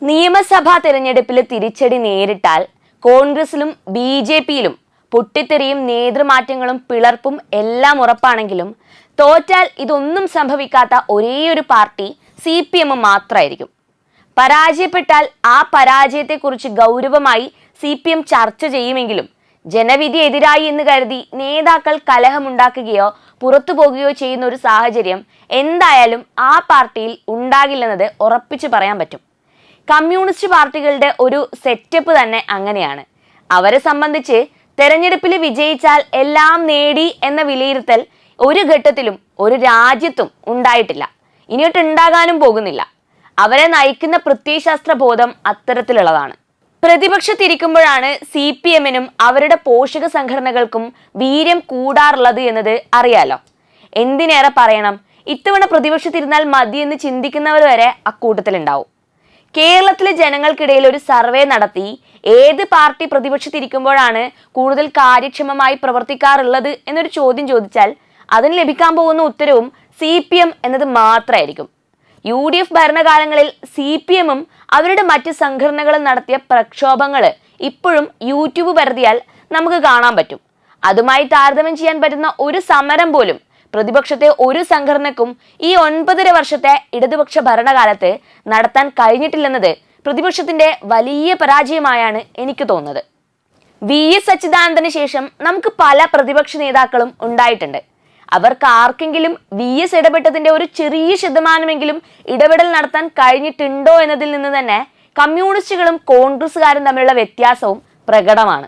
നിയമസഭാ തെരഞ്ഞെടുപ്പിൽ തിരിച്ചടി നേരിട്ടാൽ കോൺഗ്രസിലും ബി.ജെ.പിയിലും പൊട്ടിത്തെറിയും നേതൃമാറ്റങ്ങളും പിളർപ്പും എല്ലാം ഉറപ്പാണെങ്കിലും തോറ്റാൽ ഇതൊന്നും സംഭവിക്കാത്ത ഒരേയൊരു പാർട്ടി CPM മാത്രമായിരിക്കും. പരാജയപ്പെട്ടാൽ ആ പരാജയത്തെക്കുറിച്ച് ഗൗരവമായി CPM ചർച്ച ചെയ്യുമെങ്കിലും ജനവിധി എതിരായി എന്ന് കരുതി നേതാക്കൾ കലഹമുണ്ടാക്കുകയോ പുറത്തു പോകുകയോ ചെയ്യുന്ന ഒരു സാഹചര്യം എന്തായാലും ആ പാർട്ടിയിൽ ഉണ്ടാകില്ലെന്നത് ഉറപ്പിച്ചു പറയാൻ പറ്റും. കമ്മ്യൂണിസ്റ്റ് പാർട്ടികളുടെ ഒരു സെറ്റപ്പ് തന്നെ അങ്ങനെയാണ്. അവരെ സംബന്ധിച്ച് തെരഞ്ഞെടുപ്പിൽ വിജയിച്ചാൽ എല്ലാം നേടി എന്ന വിലയിരുത്തൽ ഒരു ഘട്ടത്തിലും ഒരു രാജ്യത്തും ഉണ്ടായിട്ടില്ല, ഇനിയൊട്ട് ഉണ്ടാകാനും പോകുന്നില്ല. അവരെ നയിക്കുന്ന പ്രത്യയശാസ്ത്ര ബോധം അത്തരത്തിലുള്ളതാണ്. പ്രതിപക്ഷത്തിരിക്കുമ്പോഴാണ് CPM-നും അവരുടെ പോഷക സംഘടനകൾക്കും വീര്യം കൂടാറുള്ളത് എന്നത് അറിയാലോ. എന്തിനേറെ പറയണം, ഇത്തവണ പ്രതിപക്ഷത്തിരുന്നാൽ മതിയെന്ന് ചിന്തിക്കുന്നവർ വരെ അക്കൂട്ടത്തിലുണ്ടാവും. കേരളത്തിലെ ജനങ്ങൾക്കിടയിൽ ഒരു സർവേ നടത്തി ഏത് പാർട്ടി പ്രതിപക്ഷത്തിരിക്കുമ്പോഴാണ് കൂടുതൽ കാര്യക്ഷമമായി പ്രവർത്തിക്കാറുള്ളത് എന്നൊരു ചോദ്യം ചോദിച്ചാൽ അതിന് ലഭിക്കാൻ പോകുന്ന ഉത്തരവും CPM എന്നത് മാത്രമായിരിക്കും. UDF ഭരണകാലങ്ങളിൽ CPM-ഉം അവരുടെ മറ്റ് സംഘടനകളും നടത്തിയ പ്രക്ഷോഭങ്ങൾ ഇപ്പോഴും യൂട്യൂബ് പരതിയാൽ നമുക്ക് കാണാൻ പറ്റും. അതുമായി താരതമ്യം ചെയ്യാൻ പറ്റുന്ന ഒരു സമരം പോലും പ്രതിപക്ഷത്തെ ഒരു സംഘടനക്കും ഈ 9.5 വർഷത്തെ ഇടതുപക്ഷ ഭരണകാലത്ത് നടത്താൻ കഴിഞ്ഞിട്ടില്ലെന്നത് പ്രതിപക്ഷത്തിന്റെ വലിയ പരാജയമായാണ് എനിക്ക് തോന്നുന്നത്. VS അച്യുതാനന്ദന് ശേഷം നമുക്ക് പല പ്രതിപക്ഷ നേതാക്കളും ഉണ്ടായിട്ടുണ്ട്. അവർക്ക് ആർക്കെങ്കിലും VS ഇടപെട്ടതിന്റെ ഒരു ചെറിയ ശതമാനമെങ്കിലും ഇടപെടൽ നടത്താൻ കഴിഞ്ഞിട്ടുണ്ടോ എന്നതിൽ നിന്ന് തന്നെ കമ്മ്യൂണിസ്റ്റുകളും കോൺഗ്രസുകാരും തമ്മിലുള്ള വ്യത്യാസവും പ്രകടമാണ്.